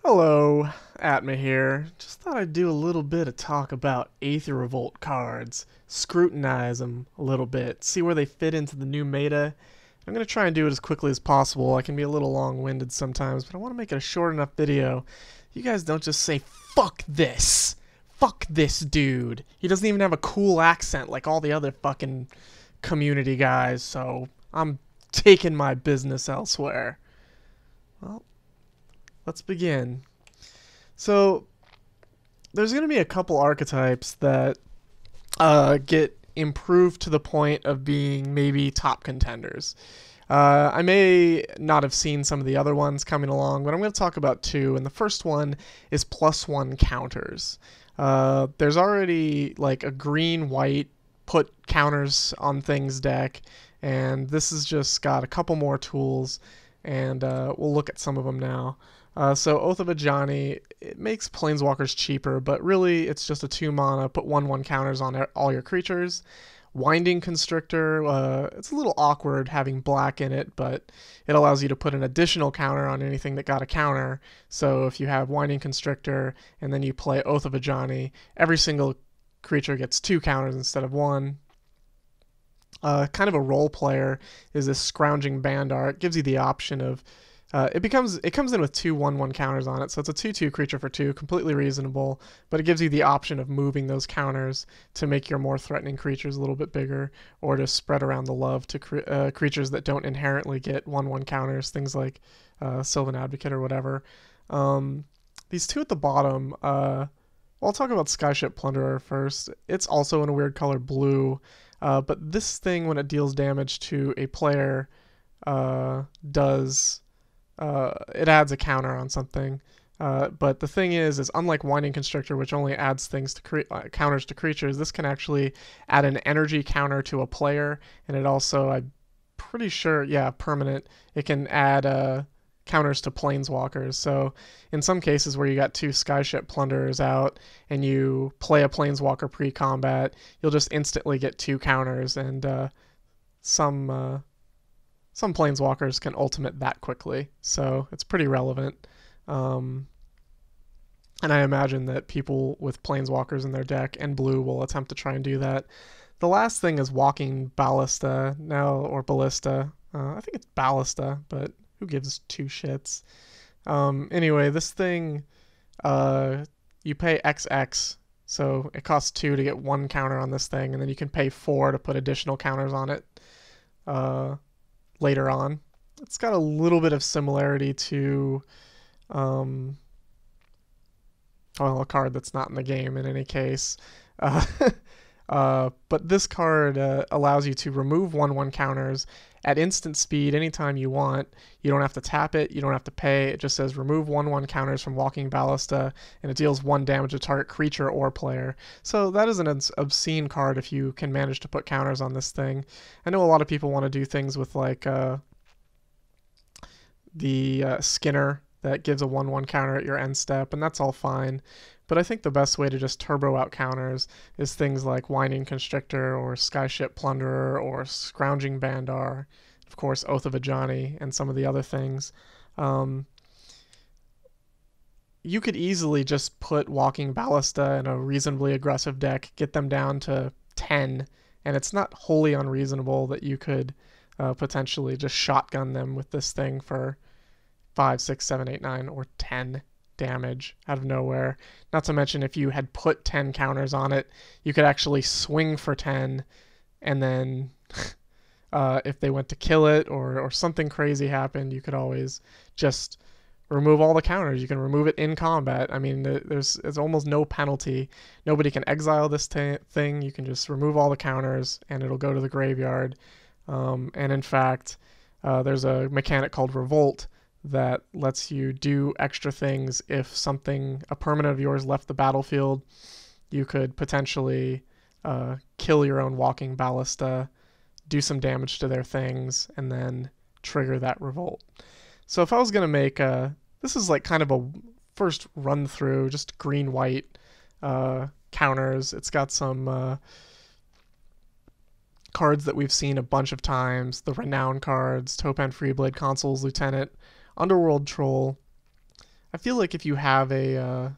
Hello, Atma here. Just thought I'd do a little bit of talk about Aether Revolt cards, scrutinize them a little bit, see where they fit into the new meta. I'm going to try and do it as quickly as possible. I can be a little long-winded sometimes, but I want to make it a short enough video. You guys don't just say, fuck this! Fuck this dude! He doesn't even have a cool accent like all the other fucking community guys, so I'm taking my business elsewhere. Well, let's begin. So, there's going to be a couple archetypes that get improved to the point of being maybe top contenders. I may not have seen some of the other ones coming along, but I'm going to talk about two, and the first one is +1 counters. There's already like a green-white put counters on things deck, and this has just got a couple more tools, and we'll look at some of them now. So Oath of Ajani, it makes Planeswalkers cheaper, but really it's just a 2-mana, put 1/1 counters on all your creatures. Winding Constrictor, it's a little awkward having black in it, but it allows you to put an additional counter on anything that got a counter. So if you have Winding Constrictor and then you play Oath of Ajani, every single creature gets 2 counters instead of 1. Kind of a role player is this Scrounging Bandar. It gives you the option of it comes in with 2 1/1 counters on it, so it's a 2/2 creature for 2, completely reasonable, but it gives you the option of moving those counters to make your more threatening creatures a little bit bigger, or to spread around the love to creatures that don't inherently get 1/1 counters, things like Sylvan Advocate or whatever. These two at the bottom, well, I'll talk about Skyship Plunderer first. It's also in a weird color blue, but this thing, when it deals damage to a player, it adds a counter on something. But the thing is unlike Winding Constrictor, which only adds things to counters to creatures, this can actually add an energy counter to a player, and it also, I'm pretty sure, yeah, permanent. It can add counters to Planeswalkers. So in some cases where you got 2 Skyship Plunderers out and you play a Planeswalker pre-combat, you'll just instantly get 2 counters, and some Planeswalkers can ultimate that quickly, so it's pretty relevant. And I imagine that people with Planeswalkers in their deck and blue will attempt to try and do that. The last thing is Walking Ballista, or Ballista. I think it's Ballista, but who gives 2 shits? Anyway, this thing, you pay XX, so it costs 2 to get 1 counter on this thing, and then you can pay 4 to put additional counters on it later on. It's got a little bit of similarity to well, a card that's not in the game in any case. But this card allows you to remove 1/1 counters at instant speed anytime you want. You don't have to tap it, you don't have to pay. It just says remove 1/1 counters from Walking Ballista, and it deals 1 damage to target creature or player. So that is an obscene card if you can manage to put counters on this thing. I know a lot of people want to do things with like the Skinner that gives a 1/1 counter at your end step, and that's all fine. But I think the best way to just turbo out counters is things like Winding Constrictor or Skyship Plunderer or Scrounging Bandar, of course Oath of Ajani, and some of the other things. You could easily just put Walking Ballista in a reasonably aggressive deck, get them down to 10, and it's not wholly unreasonable that you could potentially just shotgun them with this thing for 5, 6, 7, 8, 9, or 10 damage out of nowhere. Not to mention, if you had put 10 counters on it, you could actually swing for 10, and then if they went to kill it or something crazy happened, you could always just remove all the counters. You can remove it in combat. I mean, there's almost no penalty. Nobody can exile this thing. You can just remove all the counters, and it'll go to the graveyard. And in fact, there's a mechanic called Revolt that lets you do extra things. If a permanent of yours left the battlefield, you could potentially kill your own Walking Ballista, do some damage to their things, and then trigger that Revolt. So if I was going to make this is like kind of a first run through, just green-white counters. It's got some cards that we've seen a bunch of times, the Renown cards, Topan Freeblade, Consul's Lieutenant, Underworld Troll. I feel like if you have a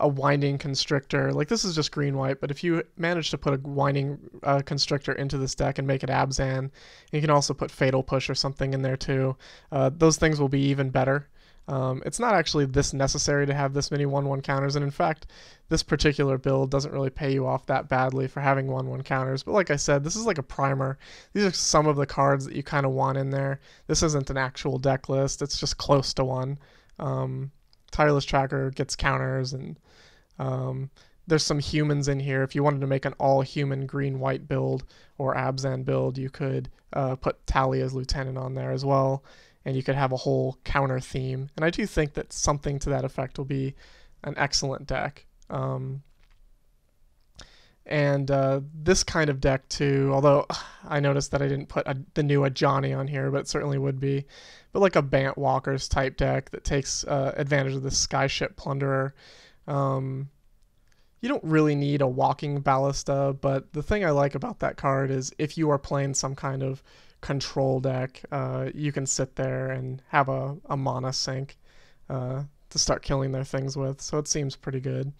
winding constrictor, like this is just green white, but if you manage to put a winding constrictor into this deck and make it Abzan, you can also put Fatal Push or something in there too. Those things will be even better. It's not actually this necessary to have this many 1/1 counters, and in fact, this particular build doesn't really pay you off that badly for having 1/1 counters. But like I said, this is like a primer. These are some of the cards that you kind of want in there. This isn't an actual deck list, it's just close to one. Tireless Tracker gets counters, and there's some humans in here. If you wanted to make an all-human green-white build or Abzan build, you could put Talia's Lieutenant on there as well, and you could have a whole counter theme. And I do think that something to that effect will be an excellent deck. This kind of deck too, although I noticed that I didn't put the new Ajani on here, but it certainly would be. But like a Bant Walkers type deck that takes advantage of the Skyship Plunderer. You don't really need a Walking Ballista, but the thing I like about that card is if you are playing some kind of control deck, you can sit there and have a mana sink to start killing their things with, so it seems pretty good.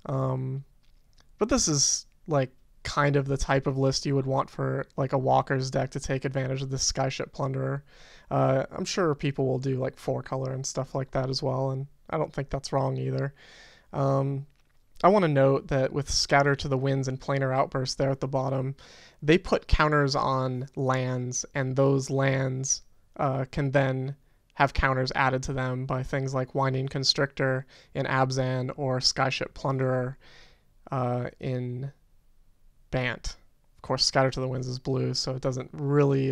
But this is like kind of the type of list you would want for like a Walker's deck to take advantage of this Skyship Plunderer. I'm sure people will do like 4-color and stuff like that as well, and I don't think that's wrong either. I want to note that with Scatter to the Winds and Planar Outburst there at the bottom, they put counters on lands, and those lands can then have counters added to them by things like Winding Constrictor in Abzan or Skyship Plunderer in Bant. Of course, Scatter to the Winds is blue, so it doesn't really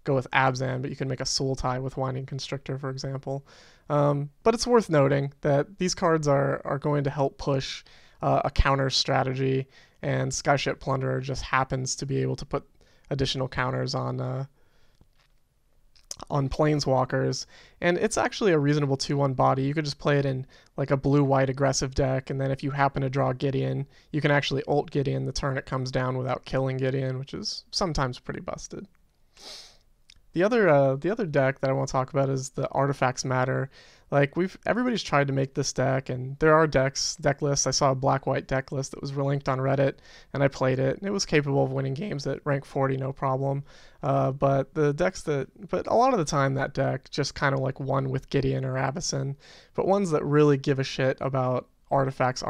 go with Abzan, but you can make a Sultai with Winding Constrictor, for example. But it's worth noting that these cards are going to help push a counter strategy, and Skyship Plunderer just happens to be able to put additional counters on Planeswalkers, and it's actually a reasonable 2/1 body. You could just play it in like a blue-white aggressive deck, and then if you happen to draw Gideon, you can actually ult Gideon the turn it comes down without killing Gideon, which is sometimes pretty busted. The other deck that I want to talk about is the Artifacts Matter. Like everybody's tried to make this deck, and there are deck lists. I saw a black-white deck list that was linked on Reddit, and I played it, and it was capable of winning games at rank 40, no problem. But a lot of the time that deck just kind of like won with Gideon or Avacyn. But ones that really give a shit about artifacts,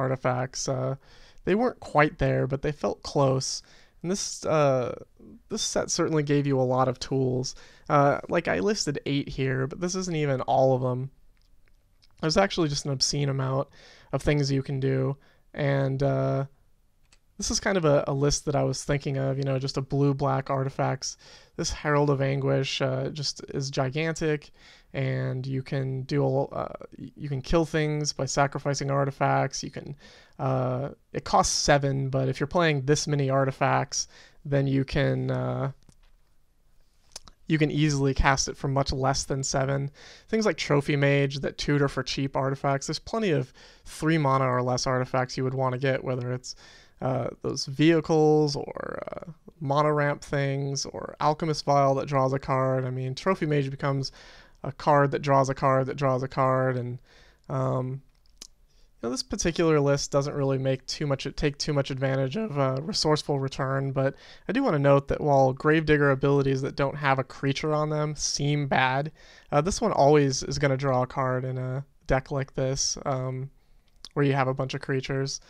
they weren't quite there, but they felt close. And this set certainly gave you a lot of tools. Like I listed 8 here, but this isn't even all of them. There's actually just an obscene amount of things you can do, and this is kind of a list that I was thinking of, just a blue-black artifacts. This Herald of Anguish just is gigantic, and you can you can kill things by sacrificing artifacts. It costs 7, but if you're playing this many artifacts, then you can easily cast it for much less than 7. Things like Trophy Mage that tutor for cheap artifacts. There's plenty of 3 mana or less artifacts you would want to get, whether it's those vehicles or mana ramp things or Alchemist Vial that draws a card. I mean, Trophy Mage becomes a card that draws a card that draws a card, and this particular list doesn't really take too much advantage of Resourceful Return, but I do want to note that while Gravedigger abilities that don't have a creature on them seem bad, this one always is going to draw a card in a deck like this, where you have a bunch of creatures.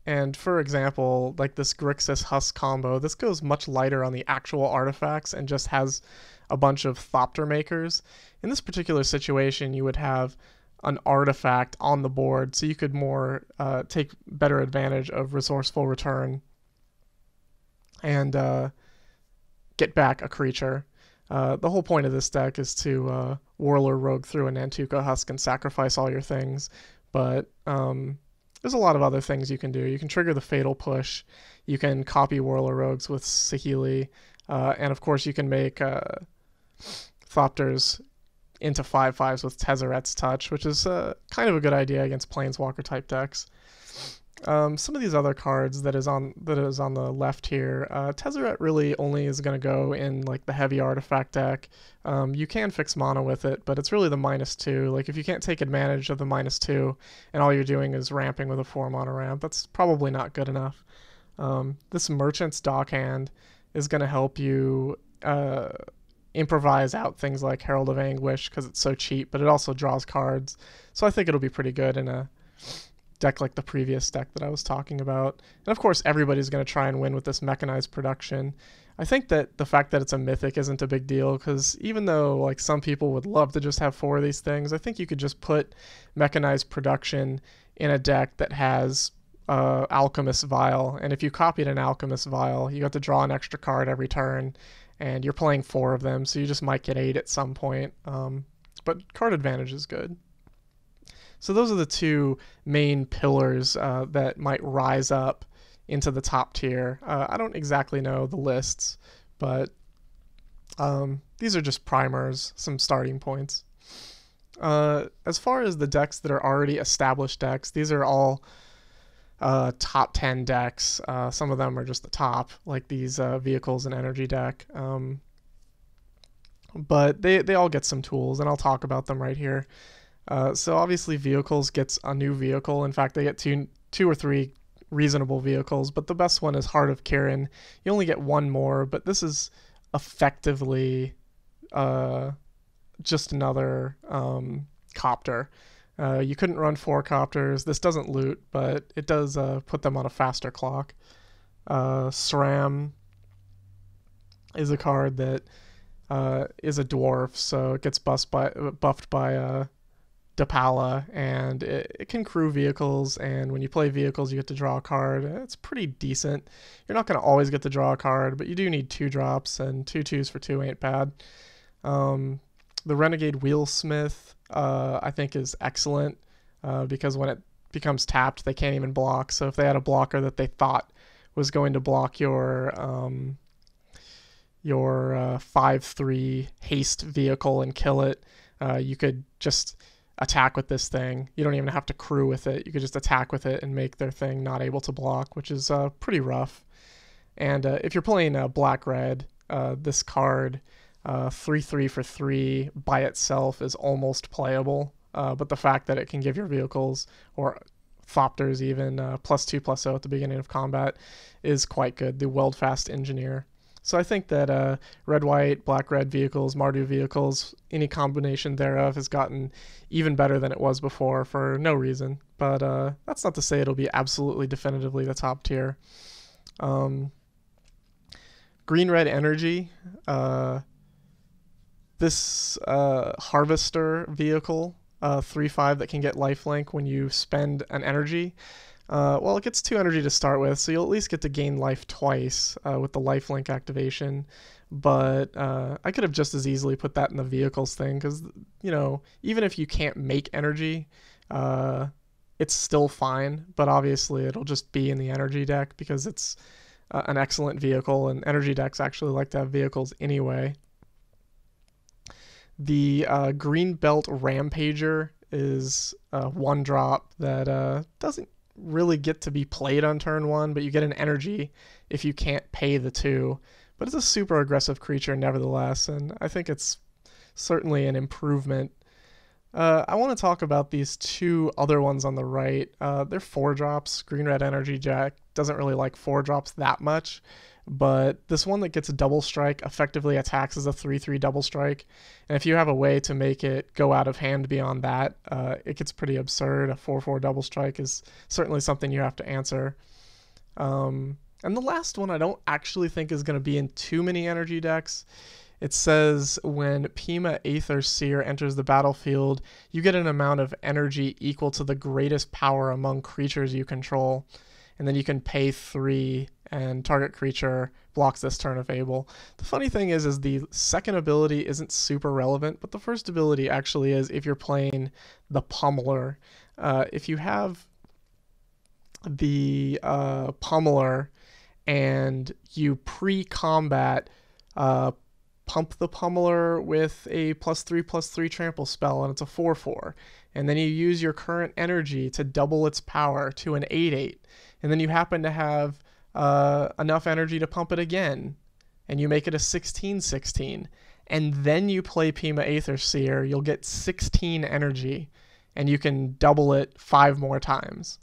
And for example, like this Grixis Husk combo, this goes much lighter on the actual artifacts and just has a bunch of Thopter Makers. In this particular situation, you would have an artifact on the board, so you could take better advantage of Resourceful Return and get back a creature. The whole point of this deck is to Warlord Rogue through a Nantuko Husk and sacrifice all your things, but there's a lot of other things you can do. You can trigger the Fatal Push, you can copy Warlord Rogues with Saheeli, and of course you can make Thopters into 5/5s with Tezzeret's Touch, which is kind of a good idea against Planeswalker type decks. Some of these other cards that is on the left here, Tezzeret really only is going to go in like the heavy artifact deck. You can fix mana with it, but it's really the -2. Like if you can't take advantage of the -2 and all you're doing is ramping with a 4 mana ramp, that's probably not good enough. This Merchant's Dockhand is going to help you improvise out things like Herald of Anguish because it's so cheap, but it also draws cards. So I think it'll be pretty good in a deck like the previous deck that I was talking about. And of course, everybody's going to try and win with this mechanized production. I think that the fact that it's a mythic isn't a big deal because even though like some people would love to just have 4 of these things, I think you could just put mechanized production in a deck that has Alchemist Vial. And if you copied an Alchemist Vial, you got to draw an extra card every turn, and you're playing 4 of them, so you just might get 8 at some point. But card advantage is good. So those are the two main pillars that might rise up into the top tier. I don't exactly know the lists, but these are just primers, some starting points. As far as the decks that are already established decks, these are all top 10 decks. Some of them are just the top, like these vehicles and energy deck. But they all get some tools, and I'll talk about them right here. So obviously vehicles gets a new vehicle. In fact, they get two or three reasonable vehicles, but the best one is Heart of Kirin. You only get one more, but this is effectively just another copter. You couldn't run 4 copters. This doesn't loot, but it does put them on a faster clock. SRAM is a card that is a dwarf, so it gets buffed by Dapala, and it can crew vehicles, and when you play vehicles you get to draw a card. It's pretty decent. You're not going to always get to draw a card, but you do need 2 drops, and 2 2s for 2 ain't bad. The Renegade Wheelsmith I think is excellent because when it becomes tapped they can't even block, so if they had a blocker that they thought was going to block your 5/3 haste vehicle and kill it, you could just attack with this thing. You don't even have to crew with it. You could just attack with it and make their thing not able to block, which is pretty rough. And if you're playing black-red, this card 3/3 for 3 by itself is almost playable, but the fact that it can give your vehicles, or Thopters even, +2/+0 at the beginning of combat is quite good. The Weldfast Engineer. So I think that red-white, black-red vehicles, Mardu vehicles, any combination thereof has gotten even better than it was before for no reason. But that's not to say it'll be absolutely definitively the top tier. Green-red energy. This Harvester vehicle, 3/5 that can get lifelink when you spend an energy. Well, it gets 2 energy to start with, so you'll at least get to gain life twice with the lifelink activation. But I could have just as easily put that in the vehicles thing, because, you know, even if you can't make energy, it's still fine. But obviously it'll just be in the energy deck because it's an excellent vehicle, and energy decks actually like to have vehicles anyway. The Green Belt Rampager is a 1-drop that doesn't really get to be played on turn 1, but you get an energy if you can't pay the 2. But it's a super aggressive creature nevertheless, and I think it's certainly an improvement. I want to talk about these 2 other ones on the right. They're 4-drops. Green-red energy jack doesn't really like 4-drops that much, but this one that gets a double strike effectively attacks as a 3/3 double strike, and if you have a way to make it go out of hand beyond that, it gets pretty absurd. A 4/4 double strike is certainly something you have to answer. And the last one I don't actually think is going to be in too many energy decks. It says when Pima Aether Seer enters the battlefield, you get an amount of energy equal to the greatest power among creatures you control, and then you can pay 3 and target creature blocks this turn of Able. The funny thing is the second ability isn't super relevant, but the first ability actually is if you're playing the Pummeler. If you have the Pummeler and you pre-combat pump the Pummeler with a +3/+3 trample spell, and it's a 4/4. and then you use your current energy to double its power to an 8/8, and then you happen to have enough energy to pump it again, and you make it a 16/16, and then you play Pima Aether Seer, you'll get 16 energy, and you can double it 5 more times.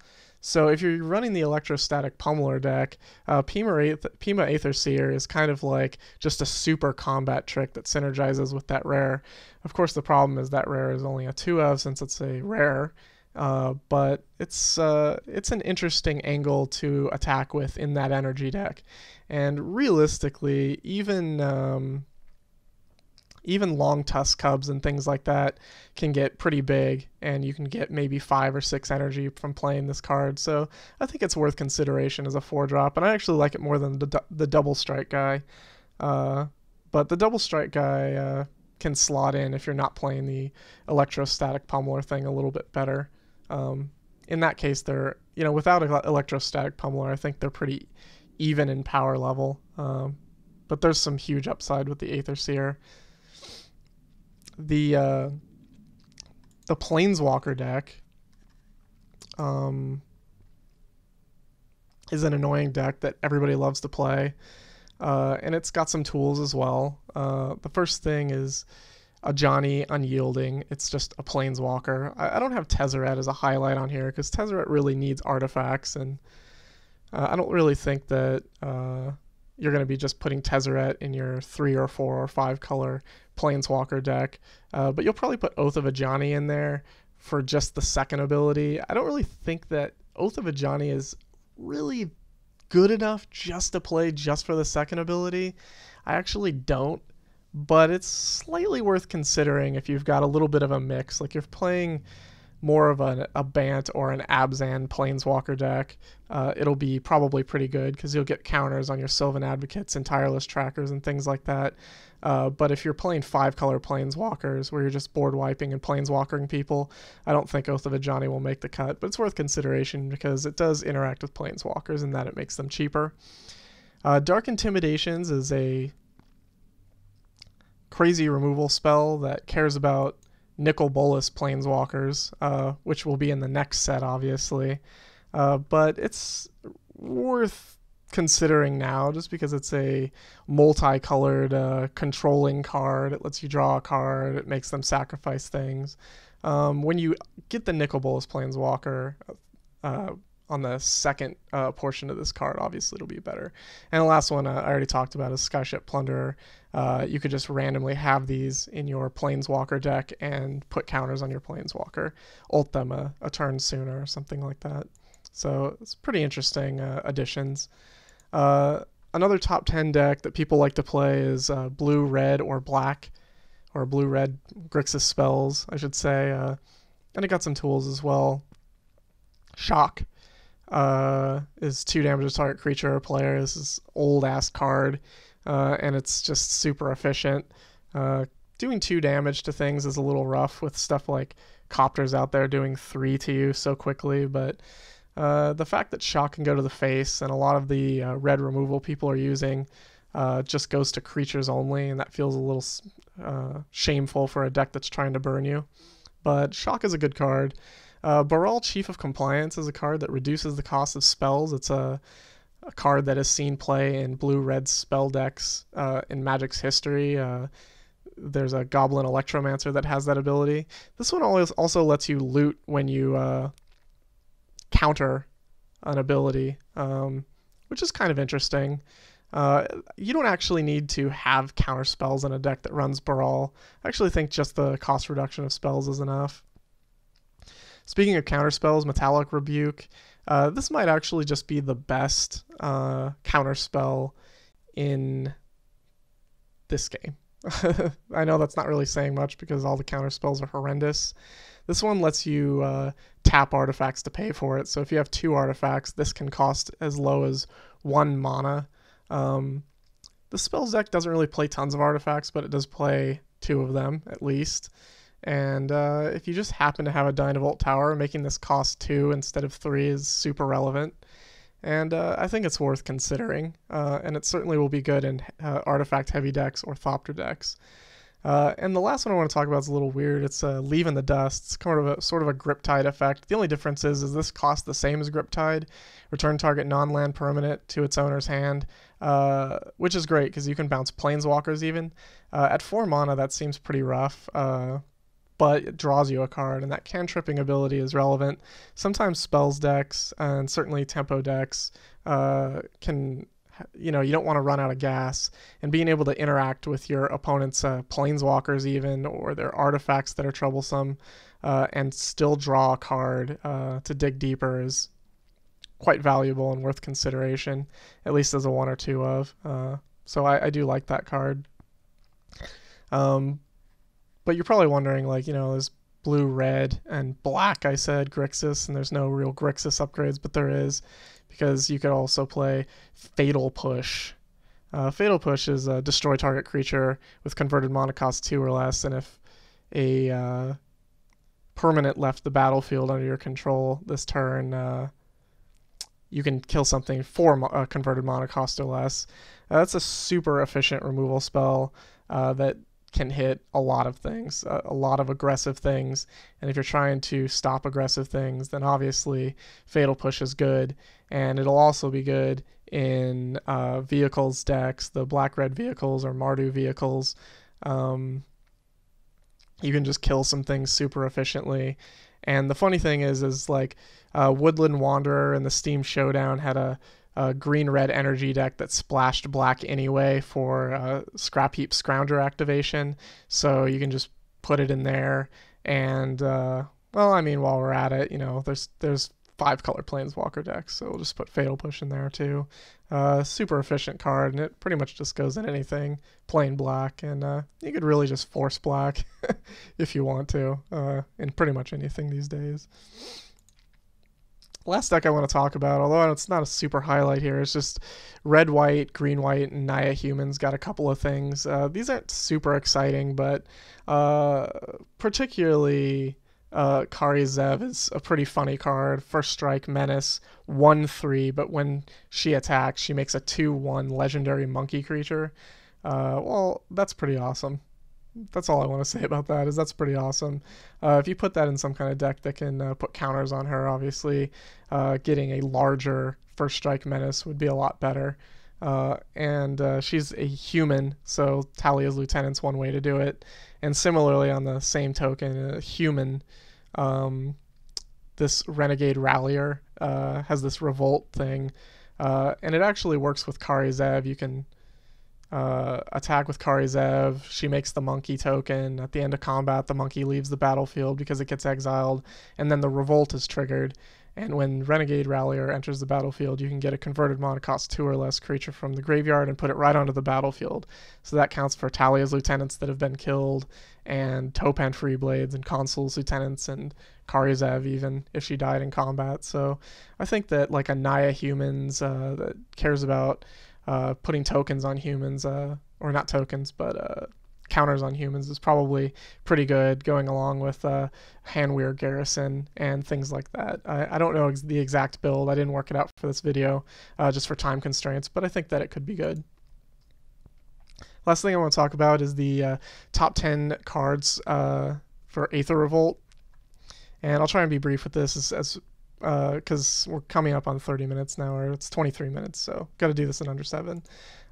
So if you're running the Electrostatic Pummeler deck, Pima Aether Seer is kind of like just a super combat trick that synergizes with that rare. Of course, the problem is that rare is only a 2-of since it's a rare, but it's an interesting angle to attack with in that energy deck. And realistically, even long tusk cubs and things like that can get pretty big, and you can get maybe 5 or 6 energy from playing this card. So I think it's worth consideration as a 4-drop, and I actually like it more than the double strike guy. But the double strike guy can slot in if you're not playing the Electrostatic Pummeler thing a little bit better. In that case, they're, without Electrostatic Pummeler, I think they're pretty even in power level. But there's some huge upside with the Aether Seer. The Planeswalker deck is an annoying deck that everybody loves to play, and it's got some tools as well. The first thing is a Johnny Unyielding. It's just a Planeswalker. I don't have Tezzeret as a highlight on here because Tezzeret really needs artifacts, and I don't really think that you're going to be just putting Tezzeret in your 3 or 4 or 5 color Planeswalker deck, but you'll probably put Oath of Ajani in there for just the second ability. I don't really think that Oath of Ajani is really good enough just to play just for the second ability. I actually don't, but it's slightly worth considering if you've got a little bit of a mix. Like, you're playing more of a Bant or an Abzan Planeswalker deck, it'll be probably pretty good because you'll get counters on your Sylvan Advocates and Tireless Trackers and things like that. But if you're playing 5-color Planeswalkers where you're just board wiping and Planeswalkering people, I don't think Oath of Ajani will make the cut, but it's worth consideration because it does interact with Planeswalkers in that it makes them cheaper. Dark Intimidations is a crazy removal spell that cares about Nicol Bolas Planeswalkers, which will be in the next set, obviously. But it's worth considering now just because it's a multicolored controlling card. It lets you draw a card. It makes them sacrifice things. When you get the Nicol Bolas Planeswalker on the second portion of this card, obviously it'll be better. And the last one I already talked about is Skyship Plunderer. You could just randomly have these in your Planeswalker deck and put counters on your Planeswalker, ult them a turn sooner or something like that. So it's pretty interesting additions. Another top 10 deck that people like to play is blue, red, or black, or blue, red Grixis spells, I should say. And it got some tools as well. Shock is 2 damage to target creature or player. This is old ass card, and it's just super efficient. Doing 2 damage to things is a little rough with stuff like Copters out there doing 3 to you so quickly, but the fact that Shock can go to the face and a lot of the red removal people are using just goes to creatures only, and that feels a little shameful for a deck that's trying to burn you. But Shock is a good card. Baral, Chief of Compliance, is a card that reduces the cost of spells. It's a card that has seen play in blue-red spell decks in Magic's history. There's a Goblin Electromancer that has that ability. This one also lets you loot when you counter an ability, which is kind of interesting. You don't actually need to have counter spells in a deck that runs Baral. I actually think just the cost reduction of spells is enough. Speaking of counter spells, Metallic Rebuke. This might actually just be the best counter spell in this game. I know that's not really saying much because all the counter spells are horrendous. This one lets you tap artifacts to pay for it. So if you have 2 artifacts, this can cost as low as 1 mana. The spells deck doesn't really play tons of artifacts, but it does play 2 of them at least. And if you just happen to have a Dynavolt Tower, making this cost 2 instead of 3 is super relevant. And I think it's worth considering. And it certainly will be good in artifact-heavy decks or Thopter decks. And the last one I want to talk about is a little weird. It's Leave in the Dust. It's sort of a grip tide effect. The only difference is this costs the same as grip tide. Return target non-land permanent to its owner's hand, which is great because you can bounce planeswalkers even. At 4 mana, that seems pretty rough. But it draws you a card, and that cantripping ability is relevant. Sometimes spells decks, and certainly tempo decks, can, you don't want to run out of gas, and being able to interact with your opponent's planeswalkers even, or their artifacts that are troublesome, and still draw a card to dig deeper is quite valuable and worth consideration, at least as a 1 or 2 of. So I do like that card. But you're probably wondering, like, there's blue, red, and black, I said, Grixis, and there's no real Grixis upgrades, but there is, because you could also play Fatal Push. Fatal Push is a destroy target creature with converted mana cost 2 or less, and if a permanent left the battlefield under your control this turn, you can kill something for converted mana cost or less. That's a super efficient removal spell that can hit a lot of things, a lot of aggressive things. And if you're trying to stop aggressive things, then obviously Fatal Push is good. And it'll also be good in vehicles decks, the black-red vehicles or Mardu vehicles. You can just kill some things super efficiently. And the funny thing is like Woodland Wanderer and the Steam Showdown had a green-red energy deck that splashed black anyway for Scrap Heap Scrounger activation. So you can just put it in there. And, well, I mean, while we're at it, there's 5-color Planeswalker decks. So we'll just put Fatal Push in there too. Super efficient card, and it pretty much just goes in anything plain black. And you could really just force black if you want to in pretty much anything these days. Last deck I want to talk about, although it's not a super highlight here, it's just red, white, green, white, and Naya Humans got a couple of things. These aren't super exciting, but particularly Kari Zev is a pretty funny card. First strike, menace, 1/3, but when she attacks, she makes a 2/1 legendary monkey creature. Well, that's pretty awesome. That's all I want to say about that, is that's pretty awesome. If you put that in some kind of deck that can put counters on her, obviously getting a larger first strike menace would be a lot better. And she's a human, so Talia's Lieutenant's one way to do it. And similarly, on the same token, a human, this Renegade Rallier has this Revolt thing, and it actually works with Kari Zev. You can attack with Kari Zev. She makes the monkey token. At the end of combat, the monkey leaves the battlefield because it gets exiled, and then the Revolt is triggered. And when Renegade Rallier enters the battlefield, you can get a converted mana cost 2 or less creature from the graveyard and put it right onto the battlefield. So that counts for Talia's Lieutenants that have been killed, and Topan Freeblades, and Consul's Lieutenants, and Kari Zev even, if she died in combat. So I think that like a Naya Humans that cares about putting tokens on humans, or not tokens, but counters on humans, is probably pretty good, going along with Hanweir Garrison and things like that. I don't know the exact build. I didn't work it out for this video just for time constraints, but I think that it could be good. Last thing I want to talk about is the top 10 cards for Aether Revolt. And I'll try and be brief with this as because we're coming up on 30 minutes now, or it's 23 minutes, so got to do this in under 7.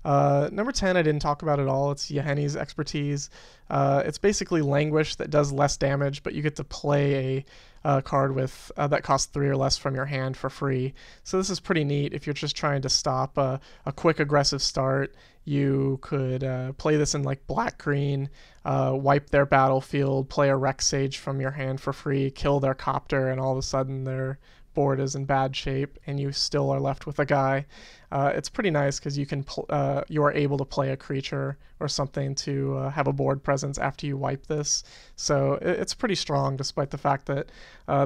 Number 10 I didn't talk about at all. It's Yahenni's Expertise. It's basically Languish that does less damage, but you get to play a card with that costs 3 or less from your hand for free. So this is pretty neat if you're just trying to stop a quick aggressive start. You could play this in like black-green, wipe their battlefield, play a Rex Sage from your hand for free, kill their copter, and all of a sudden their board is in bad shape and you still are left with a guy. It's pretty nice because you are able to play a creature or something to have a board presence after you wipe this. So it's pretty strong, despite the fact that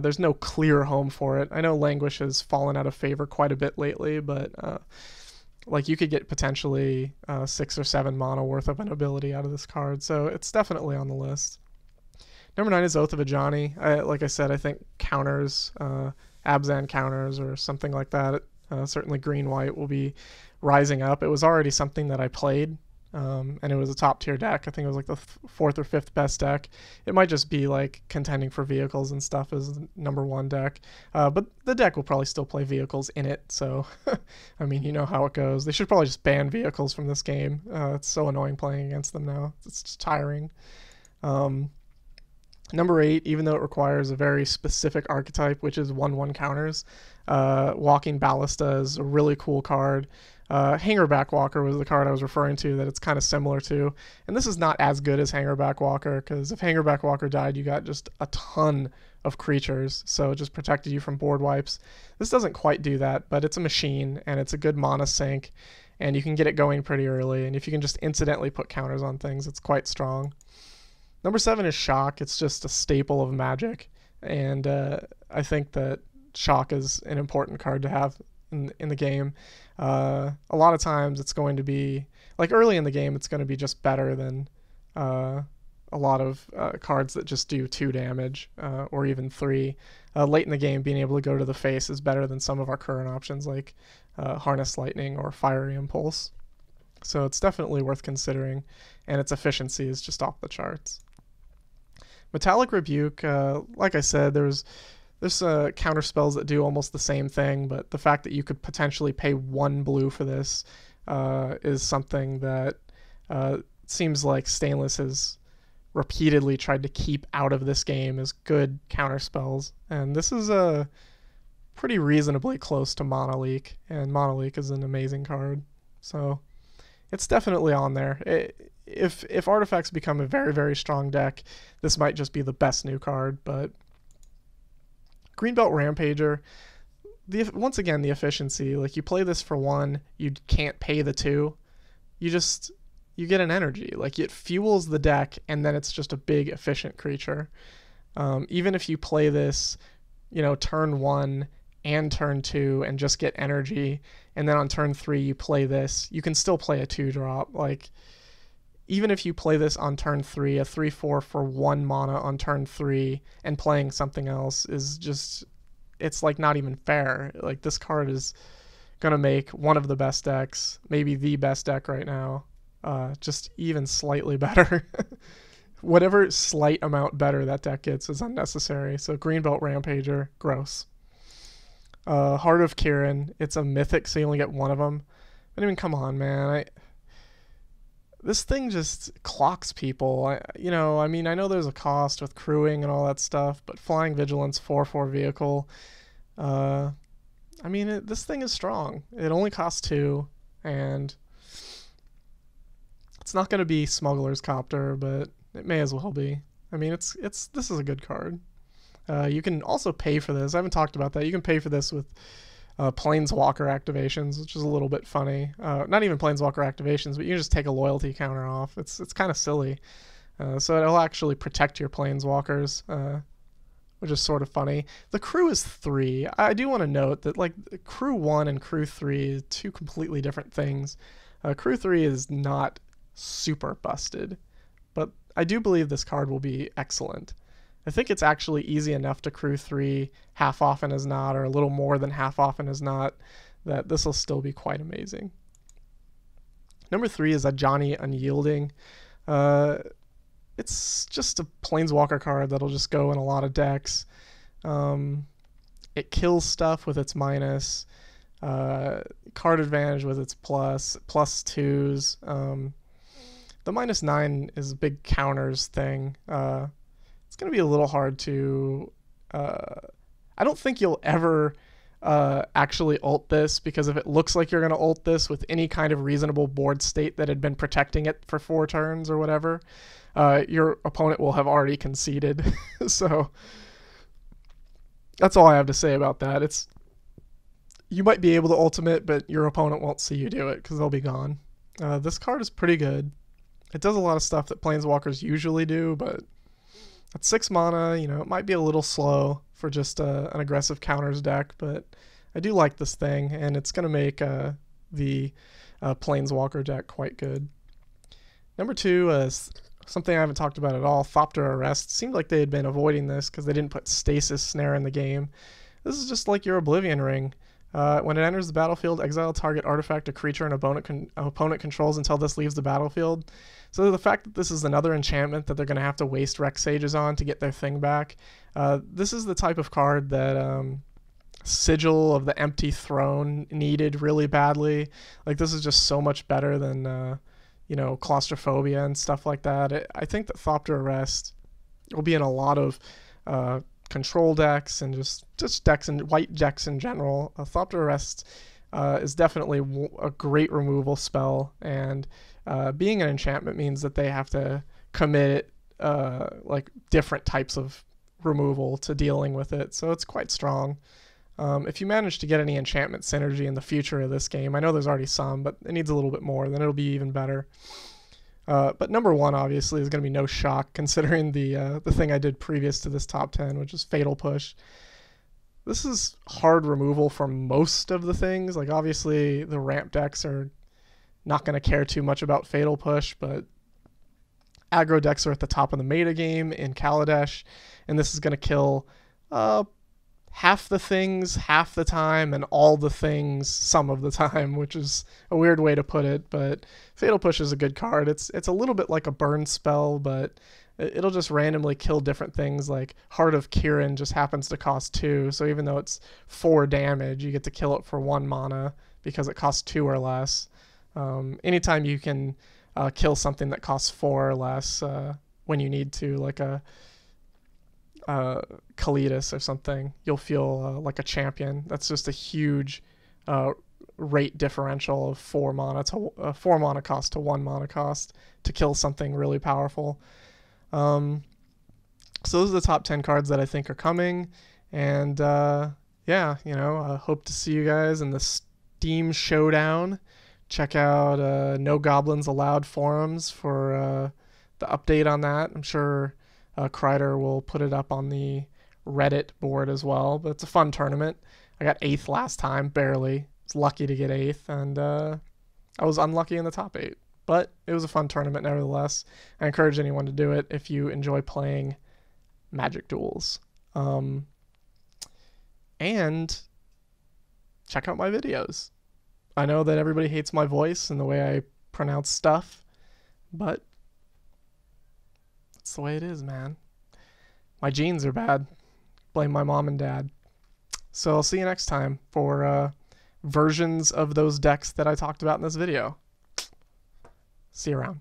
there's no clear home for it. I know Languish has fallen out of favor quite a bit lately, but like you could get potentially 6 or 7 mana worth of an ability out of this card, so it's definitely on the list. Number 9 is Oath of Ajani. Like I said, I think counters, Abzan counters or something like that. Certainly green-white will be rising up. It was already something that I played and it was a top tier deck. I think it was like the fourth or fifth best deck. It might just be like contending for vehicles and stuff as the #1 deck, but the deck will probably still play vehicles in it. So, I mean, you know how it goes. They should probably just ban vehicles from this game. It's so annoying playing against them now. It's just tiring. Number 8, even though it requires a very specific archetype, which is 1/1 counters, Walking Ballista is a really cool card. Hangerback Walker was the card I was referring to that it's kind of similar to. And this is not as good as Hangerback Walker, because if Hangerback Walker died, you got just a ton of creatures, so it just protected you from board wipes. This doesn't quite do that, but it's a machine, and it's a good mana sink, and you can get it going pretty early, and if you can just incidentally put counters on things, it's quite strong. Number 7 is Shock. It's just a staple of Magic, and I think that Shock is an important card to have in the game. A lot of times it's going to be, like early in the game, it's going to be just better than a lot of cards that just do 2 damage or even 3. Late in the game, being able to go to the face is better than some of our current options like Harness Lightning or Fiery Impulse. So it's definitely worth considering, and its efficiency is just off the charts. Metallic Rebuke, like I said, there's counter spells that do almost the same thing, but the fact that you could potentially pay 1 blue for this is something that seems like Stainless has repeatedly tried to keep out of this game as good counter spells. And this is pretty reasonably close to Mana Leak, and Mana Leak is an amazing card. So it's definitely on there. If artifacts become a very, very strong deck, this might just be the best new card. But Greenbelt Rampager, once again, the efficiency. Like, you play this for 1, you can't pay the 2. You get an energy. Like, it fuels the deck, and then it's just a big, efficient creature. Even if you play this, turn 1 and turn 2 and just get energy, and then on turn 3 you play this, you can still play a 2-drop. Like, even if you play this on turn 3, a 3/4 for 1 mana on turn 3, and playing something else is just, it's like not even fair. Like, this card is gonna make one of the best decks, maybe the best deck right now, just even slightly better. Whatever slight amount better that deck gets is unnecessary. So Greenbelt Rampager, gross. Heart of Kirin, it's a mythic, so you only get 1 of them. But I mean, come on, man. This thing just clocks people. I know there's a cost with crewing and all that stuff, but Flying Vigilance 4/4 vehicle, this thing is strong. It only costs 2, and it's not going to be Smuggler's Copter, but it may as well be. I mean, this is a good card. You can also pay for this. I haven't talked about that. You can pay for this with Planeswalker activations, which is a little bit funny. Not even Planeswalker activations, but you can just take a loyalty counter off. It's kind of silly. So it'll actually protect your Planeswalkers, which is sort of funny. The crew is 3. I do want to note that, like, crew 1 and crew 3 are 2 completely different things. Crew 3 is not super busted, but I do believe this card will be excellent. I think it's actually easy enough to crew 3 half often as not, or a little more than half often as not, that this will still be quite amazing. Number 3 is Ajani Unyielding. It's just a Planeswalker card that'll just go in a lot of decks. It kills stuff with its minus, card advantage with its plus 2s. The -9 is a big counters thing. It's going to be a little hard to... I don't think you'll ever actually ult this, because if it looks like you're going to ult this with any kind of reasonable board state that had been protecting it for 4 turns or whatever, your opponent will have already conceded. So that's all I have to say about that. You might be able to ultimate, but your opponent won't see you do it because they'll be gone. This card is pretty good. It does a lot of stuff that Planeswalkers usually do, but at 6 mana, it might be a little slow for just an aggressive counters deck, but I do like this thing, and it's going to make the Planeswalker deck quite good. Number 2 is something I haven't talked about at all, Thopter Arrest. Seemed like they had been avoiding this because they didn't put Stasis Snare in the game. This is just like your Oblivion Ring. When it enters the battlefield, exile a target artifact or creature an opponent controls until this leaves the battlefield. So the fact that this is another enchantment that they're going to have to waste Rec Sages on to get their thing back, this is the type of card that Sigil of the Empty Throne needed really badly. Like, this is just so much better than, Claustrophobia and stuff like that. I think that Thopter Arrest will be in a lot of control decks and just decks and white decks in general. Thopter Arrest is definitely a great removal spell, and being an enchantment means that they have to commit like different types of removal to dealing with it, so it's quite strong. If you manage to get any enchantment synergy in the future of this game, I know there's already some, but it needs a little bit more, then it'll be even better. But number one, obviously, is going to be no shock, considering the thing I did previous to this top 10, which is Fatal Push. This is hard removal for most of the things. Like, obviously, the ramp decks are not going to care too much about Fatal Push, but aggro decks are at the top of the meta game in Kaladesh, and this is going to kill half the things half the time and all the things some of the time, which is a weird way to put it, but Fatal Push is a good card. It's a little bit like a burn spell, but it'll just randomly kill different things. Like Heart of Kirin just happens to cost 2, so even though it's 4 damage, you get to kill it for 1 mana because it costs 2 or less. Anytime you can kill something that costs 4 or less when you need to, like a Kalidas or something, you'll feel like a champion. That's just a huge rate differential of 4 mana cost to 1 mana cost to kill something really powerful. So those are the top 10 cards that I think are coming, and yeah, I hope to see you guys in the Steam Showdown. Check out No Goblins Allowed forums for the update on that. I'm sure Kreider will put it up on the Reddit board as well, but it's a fun tournament. I got 8th last time, barely. I was lucky to get 8th, and I was unlucky in the top 8. But it was a fun tournament nevertheless. I encourage anyone to do it if you enjoy playing Magic Duels. And check out my videos. I know that everybody hates my voice and the way I pronounce stuff, but it's the way it is, man. My genes are bad. Blame my mom and dad. So I'll see you next time for versions of those decks that I talked about in this video. See you around.